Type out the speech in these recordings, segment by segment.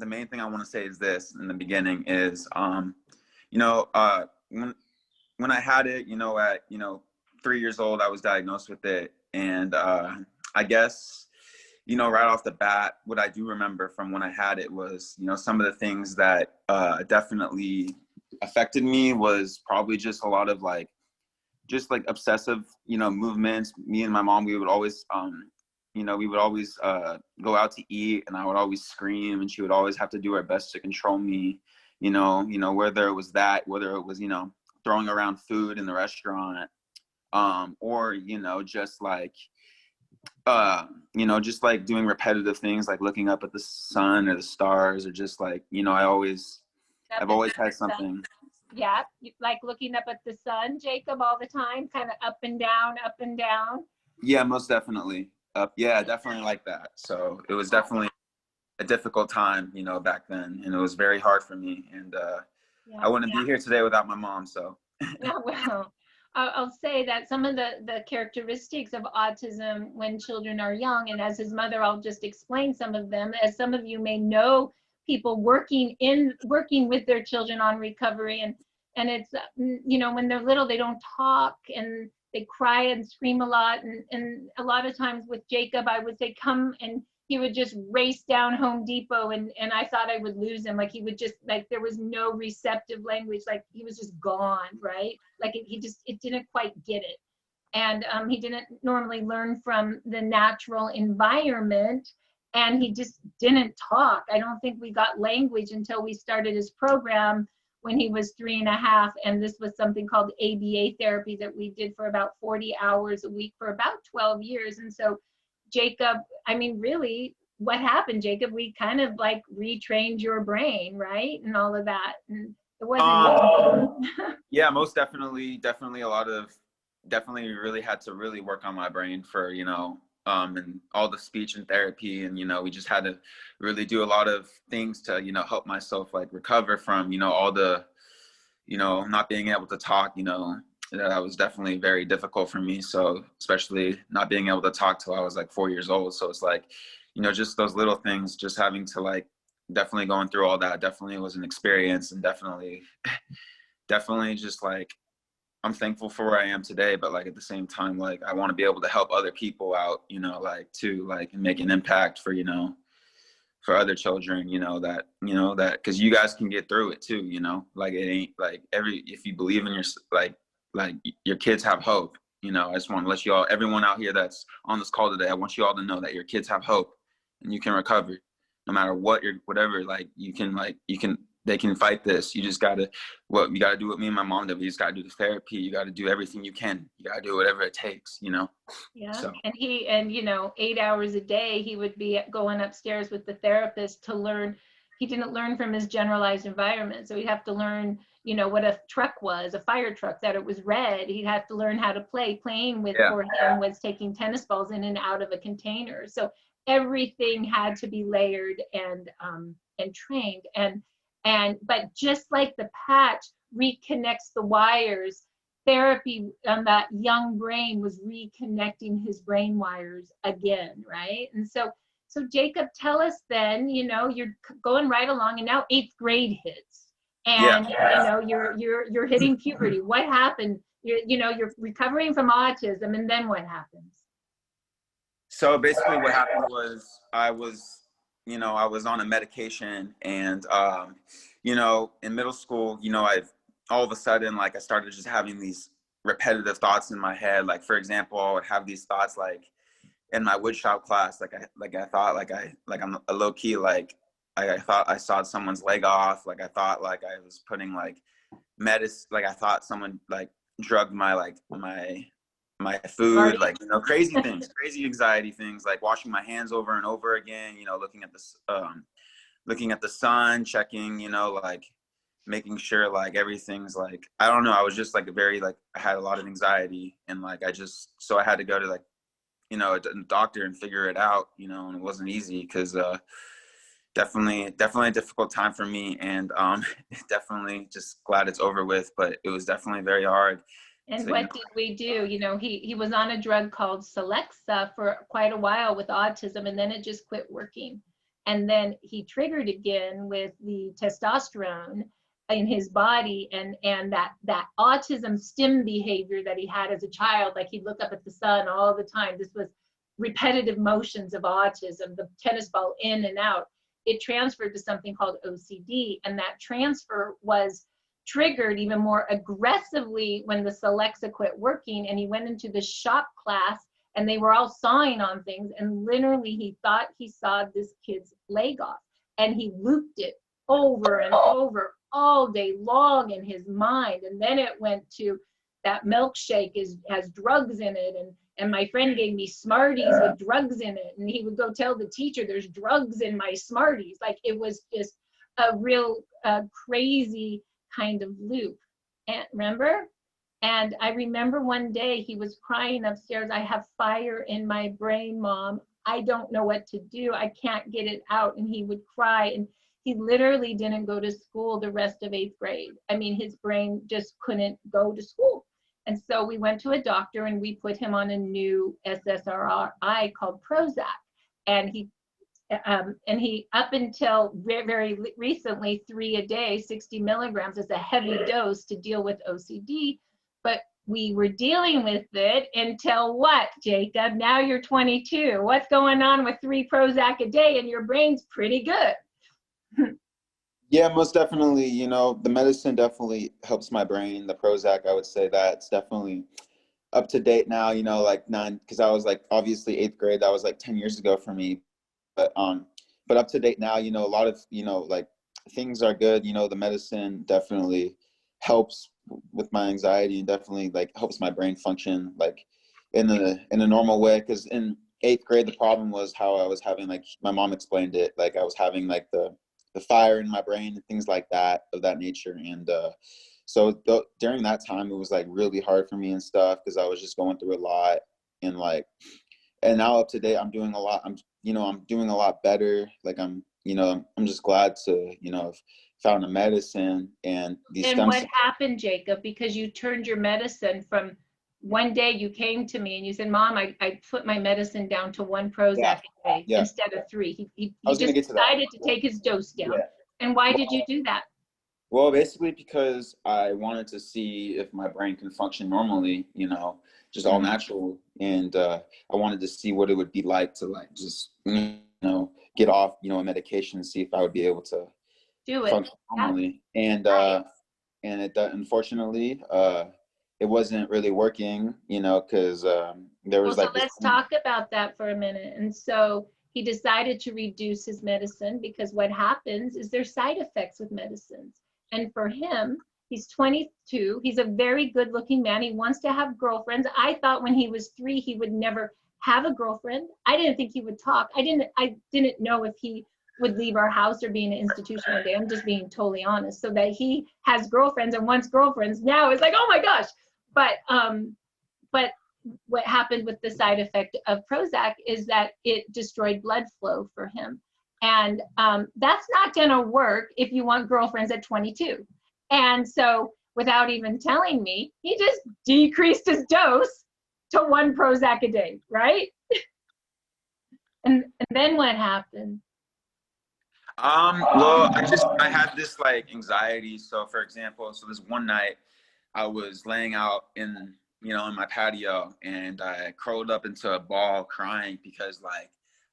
the main thing I want to say is this in the beginning is, you know, when I had it, you know, at, 3 years old, I was diagnosed with it. And I guess, right off the bat, what I do remember from when I had it was, some of the things that definitely affected me was probably just a lot of just obsessive, movements. Me and my mom, we would always, go out to eat, and I would always scream, and she would always have to do her best to control me, whether it was whether it was, throwing around food in the restaurant, or, just doing repetitive things like looking up at the sun or the stars, or just I've always had something. Yeah, like looking up at the sun, Jacob, all the time, kind of up and down, up and down. Yeah, most definitely. Yeah, definitely like that. So it was definitely a difficult time, back then, and it was very hard for me. And I wouldn't be here today without my mom. So. Yeah, well, I'll say that some of the characteristics of autism when children are young, and as his mother, I'll just explain some of them. As some of you may know, people working with their children on recovery, and it's when they're little, they don't talk and they cry and scream a lot, and a lot of times with Jacob, I would say come, and he would just race down Home Depot, and I thought I would lose him. Like he would just, there was no receptive language, like he was just gone, right? Like it didn't quite get it. And he didn't normally learn from the natural environment, and he just didn't talk. I don't think we got language until we started his program when he was 3.5, and this was something called ABA therapy that we did for about 40 hours a week for about 12 years. And so Jacob, I mean, really, what happened, Jacob? We kind of retrained your brain, right? And all of that. And it wasn't yeah, most definitely definitely really had to really work on my brain for, and all the speech and therapy, and we just had to really do a lot of things to help myself recover from all the not being able to talk. That was definitely very difficult for me. So especially not being able to talk till I was 4 years old. So it's just those little things, just having to definitely going through all that definitely was an experience, and definitely just I'm thankful for where I am today, but at the same time, I want to be able to help other people out, too, and make an impact for, for other children, that, cause you guys can get through it too, it ain't if you believe in your, your kids have hope, I just want to let you all, everyone out here that's on this call today, I want you all to know that your kids have hope, and you can recover no matter what whatever, they can fight this. You just gotta, you gotta do what me and my mom did. We just gotta do the therapy. You gotta do everything you can. You gotta do whatever it takes, Yeah. So. And 8 hours a day, he would be going upstairs with the therapist to learn. He didn't learn from his generalized environment. So he'd have to learn, what a truck was, a fire truck, that it was red. He'd have to learn how to play. Playing with for him was taking tennis balls in and out of a container. So everything had to be layered and trained. But just like the patch reconnects the wires, therapy on that young brain was reconnecting his brain wires again, right? And so Jacob, tell us then, you're going right along, and now 8th grade hits, and you're hitting puberty. What happened? You're recovering from autism, and then what happens? So basically what happened was I was on a medication, and, in middle school, I've all of a sudden, I started just having these repetitive thoughts in my head. For example, I would have these thoughts, in my woodshop class, I thought, I'm a low key, I thought I sawed someone's leg off. I thought, I was putting, medicine, I thought someone, drugged my, my food, crazy things, crazy anxiety things, washing my hands over and over again, looking at the sun, checking, making sure everything's I don't know, I was just very I had a lot of anxiety, and so I had to go to a doctor and figure it out, and it wasn't easy, because definitely a difficult time for me, and definitely just glad it's over with, but it was definitely very hard. And so, what did we do? He was on a drug called Celexa for quite a while with autism, and then it just quit working. And then he triggered again with the testosterone in his body, and that autism stim behavior that he had as a child, like he'd look up at the sun all the time. This was repetitive motions of autism, the tennis ball in and out. It transferred to something called OCD, and that transfer was triggered even more aggressively when the Celexa quit working, and he went into the shop class and they were all sawing on things, and literally he thought he saw this kid's leg off, and he looped it over and over all day long in his mind. And then it went to that milkshake has drugs in it, and my friend gave me Smarties with drugs in it, and he would go tell the teacher there's drugs in my Smarties. Like, it was just a real crazy kind of loop. And remember? And I remember one day he was crying upstairs, I have fire in my brain, Mom. I don't know what to do. I can't get it out. And he would cry. And he literally didn't go to school the rest of 8th grade. I mean, his brain just couldn't go to school. And so we went to a doctor and we put him on a new SSRI called Prozac. And he up until very recently, 3 a day, 60 milligrams is a heavy dose to deal with OCD. But we were dealing with it until what, Jacob? Now you're 22. What's going on with 3 Prozac a day and your brain's pretty good? Yeah, most definitely. You know, the medicine definitely helps my brain. The Prozac, I would say that's definitely up to date now, you know, like because I was like, obviously 8th grade, that was like 10 years ago for me. But up to date now, you know, a lot of, you know, like things are good. You know, the medicine definitely helps with my anxiety and definitely like helps my brain function like in a normal way. Because in 8th grade, the problem was how I was having, like my mom explained it, like I was having like the fire in my brain and things like that, of that nature. And so during that time, it was like really hard for me and stuff because I was just going through a lot. And like, and now up to date, I'm doing a lot. I'm doing a lot better. Like I'm just glad to, you know, have found a medicine and these And stem what cells. happened, Jacob? Because you turned your medicine from, one day you came to me and you said, Mom, I put my medicine down to 1 Yeah, Prozac a day yeah. instead of 3. I He was gonna just get to that. decided to take his dose down. Yeah. And why did you Well, do that? well, basically because I wanted to see if my brain can function normally, you know, just all Mhm. natural. And I wanted to see what it would be like to like just, you know, get off, you know, a medication and see if I would be able to Do it. function Yeah, normally. right. And it unfortunately it wasn't really working, you know, because there Well, was so like this let's talk about that for a minute. And so he decided to reduce his medicine because what happens is there's side effects with medicines. And for him, he's 22. He's a very good looking man. He wants to have girlfriends. I thought when he was 3, he would never have a girlfriend. I didn't think he would talk. I didn't know if he would leave our house or be in an institution one day. I'm just being totally honest. So that he has girlfriends and wants girlfriends now is like, oh my gosh. But what happened with the side effect of Prozac is that it destroyed blood flow for him. And that's not going to work if you want girlfriends at 22. And so, without even telling me, he just decreased his dose to 1 Prozac a day, right? And then what happened? well, I had this like anxiety. So for example, so this one night I was laying out in, you know, in my patio, and I curled up into a ball crying because like,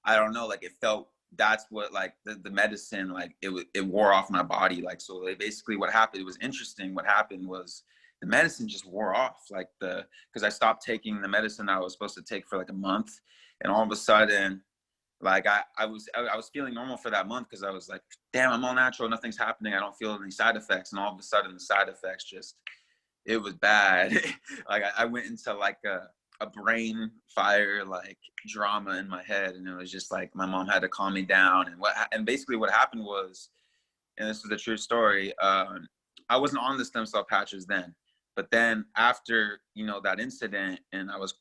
I don't know, like it felt, that's what like the medicine, like it wore off my body. Like, so like, basically what happened, it was interesting. What happened was the medicine just wore off, like because I stopped taking the medicine I was supposed to take for like a month. And all of a sudden, like I was feeling normal for that month because I was like, damn, I'm all natural, nothing's happening, I don't feel any side effects. And all of a sudden the side effects just, it was bad. Like I went into like a brain fire, like drama in my head. And it was just like, my mom had to calm me down. And basically what happened was, and this is the true story, I wasn't on the stem cell patches then, but then after, you know, that incident, and I was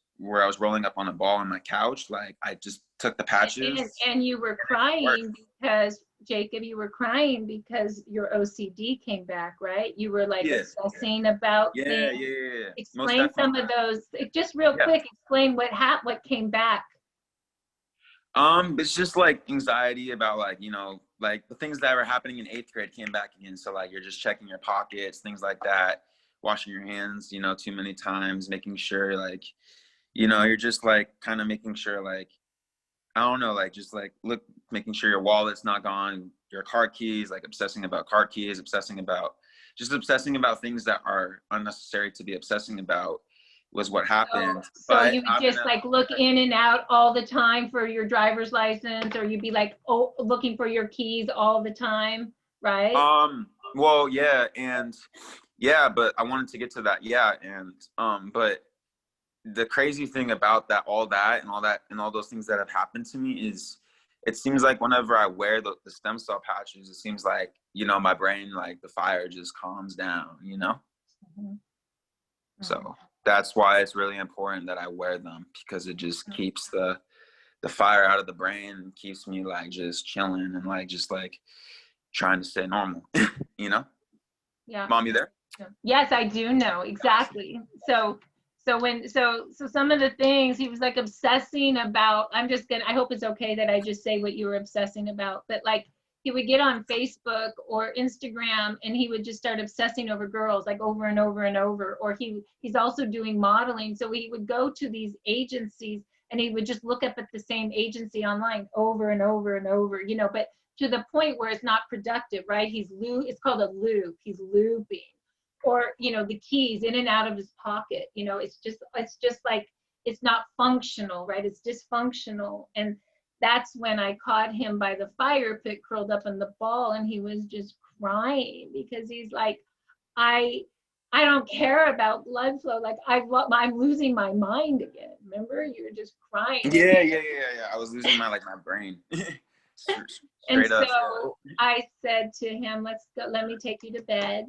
rolling up on a ball on my couch, like I just took the patches. And you were crying because, Jacob, you were crying because your OCD came back, right? You were like Yeah, obsessing about yeah, things. yeah, yeah, yeah. Most Explain some definitely. of those, just real Yeah. quick, explain what came back. It's just like anxiety about like, you know, like the things that were happening in 8th grade came back again. So like you're just checking your pockets, things like that, washing your hands, you know, too many times, making sure like, you know, you're just like kind of making sure like, I don't know, like just like making sure your wallet's not gone, your car keys, like obsessing about car keys, obsessing about things that are unnecessary to be obsessing about was what So, happened. so But you would just like look in and out all the time for your driver's license, or you'd be like, oh, looking for your keys all the time, right? well, yeah, and yeah, but I wanted to get to that. Yeah, and but the crazy thing about that and all those things that have happened to me is it seems like whenever I wear the stem cell patches, it seems like, you know, my brain, like the fire just calms down, you know? Mhm. So that's why it's really important that I wear them, because it just keeps the fire out of the brain and keeps me like just chilling and like just like trying to stay normal, you know? Yeah. Mom, you there? Yes, I do know exactly. So some of the things he was like obsessing about, I hope it's okay that I just say what you were obsessing about, but like he would get on Facebook or Instagram and he would just start obsessing over girls like over and over and over. Or he's also doing modeling. So he would go to these agencies and he would just look up at the same agency online over and over and over, you know, but to the point where it's not productive, right? It's called a loop. He's looping. Or, you know, the keys in and out of his pocket, you know, it's just like, it's not functional, right? It's dysfunctional. And that's when I caught him by the fire pit, curled up in the ball, and he was just crying because he's like, I don't care about blood flow. Like I'm losing my mind again. Remember, you were just crying. Yeah. I was losing my brain. And Straight up. so I said to him, let's go, let me take you to bed.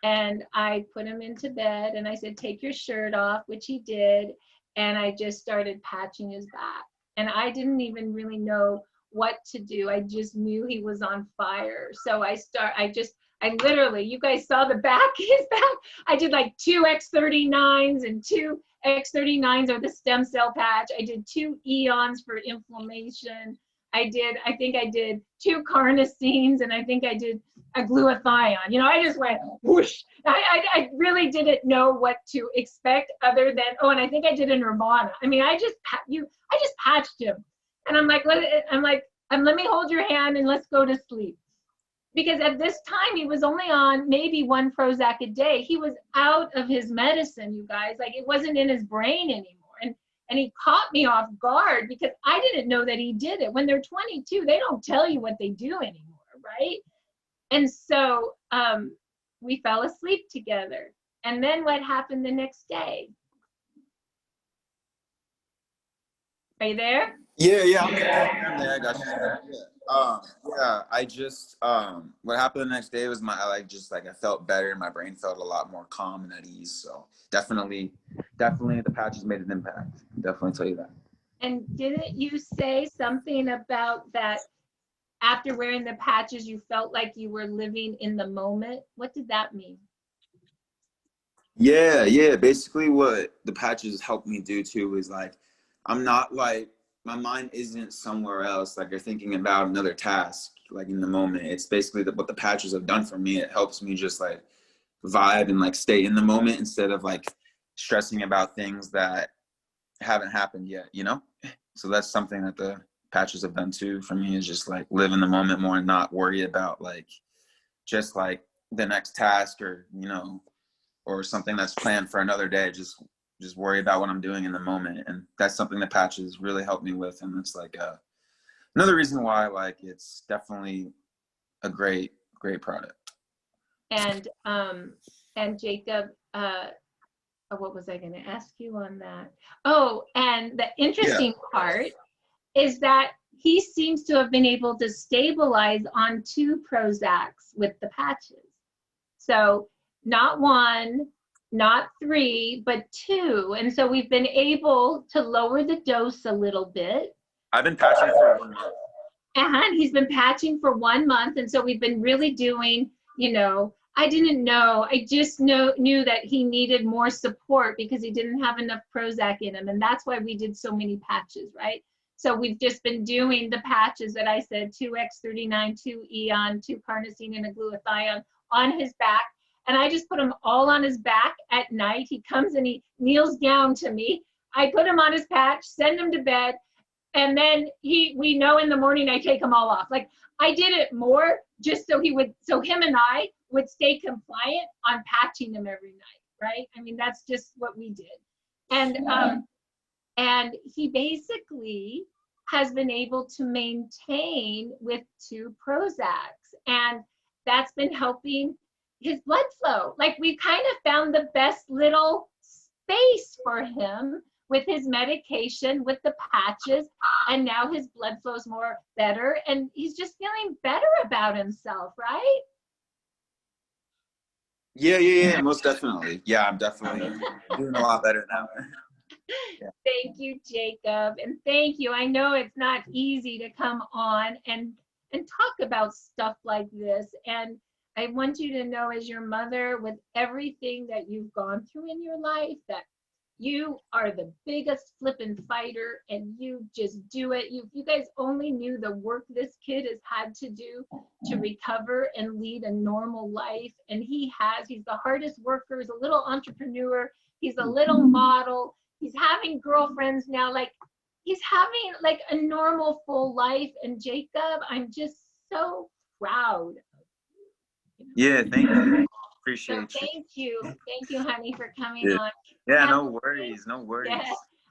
And I put him into bed and I said, take your shirt off, which he did. And I just started patching his back. And I didn't even really know what to do. I just knew he was on fire. So I literally, you guys saw his back. I did like 2 X39s and 2 X39s or the stem cell patch. I did 2 eons for inflammation. I think I did 2 carnosines, and I think I did a glutathione. You know, I just went whoosh. I really didn't know what to expect other than, oh, and I think I did a Nirvana. I mean, I just patched him. And I'm like, let me hold your hand and let's go to sleep. Because at this time he was only on maybe 1 Prozac a day. He was out of his medicine, you guys. Like it wasn't in his brain anymore. And he caught me off guard because I didn't know that he did it. When they're 22, they don't tell you what they do anymore, right? And so we fell asleep together. And then what happened the next day? Are you there? Yeah, I'm there. I got you. Yeah, I just what happened the next day was I felt better. My brain felt a lot more calm and at ease. So definitely the patches made an impact. Definitely tell you that. And didn't you say something about that after wearing the patches, you felt like you were living in the moment? What did that mean? Yeah. Basically, what the patches helped me do too is like, I'm not like, my mind isn't somewhere else. Like you're thinking about another task, like in the moment. It's basically what the patches have done for me. It helps me just like vibe and like stay in the moment instead of like stressing about things that haven't happened yet, you know? So that's something that the patches have done too for me, is just like live in the moment more and not worry about like just like the next task, or, you know, or something that's planned for another day. Just worry about what I'm doing in the moment. And that's something that patches really helped me with. And it's like another reason why like it's definitely a great product. And Jakob, what was I going to ask you on that? Oh, and the interesting part is that he seems to have been able to stabilize on 2 Prozacs with the patches. So not 1, not 3, but 2. And so we've been able to lower the dose a little bit. I've been patching for 1 month. And he's been patching for 1 month. And so we've been really doing, you know, I didn't know. I just knew that he needed more support because he didn't have enough Prozac in him. And that's why we did so many patches, right? So we've just been doing the patches that I said, 2x39, 2 Eon, 2 carnosine, and a glutathione on his back. And I just put him all on his back at night. He comes and he kneels down to me. I put him on his patch, send him to bed, and then we know in the morning I take him all off. Like, I did it more just so him and I would stay compliant on patching him every night, right? I mean, that's just what we did. And he basically has been able to maintain with 2 Prozacs, and that's been helping his blood flow. Like, we've kind of found the best little space for him with his medication, with the patches, and now his blood flow's more better, and he's just feeling better about himself, right? Yeah, most definitely. Yeah, I'm definitely doing a lot better now. Yeah. Thank you, Jakob, and thank you. I know it's not easy to come on and talk about stuff like this, and I want you to know, as your mother, with everything that you've gone through in your life, that you are the biggest flippin' fighter, and you just do it. You guys only knew the work this kid has had to do to recover and lead a normal life, and he's the hardest worker. He's a little entrepreneur. He's a little model. He's having girlfriends now. Like, he's having like a normal full life. And Jakob, I'm just so proud. Yeah, thank you. Appreciate so you. thank you, honey, for coming on. Yeah, no worries. Yes.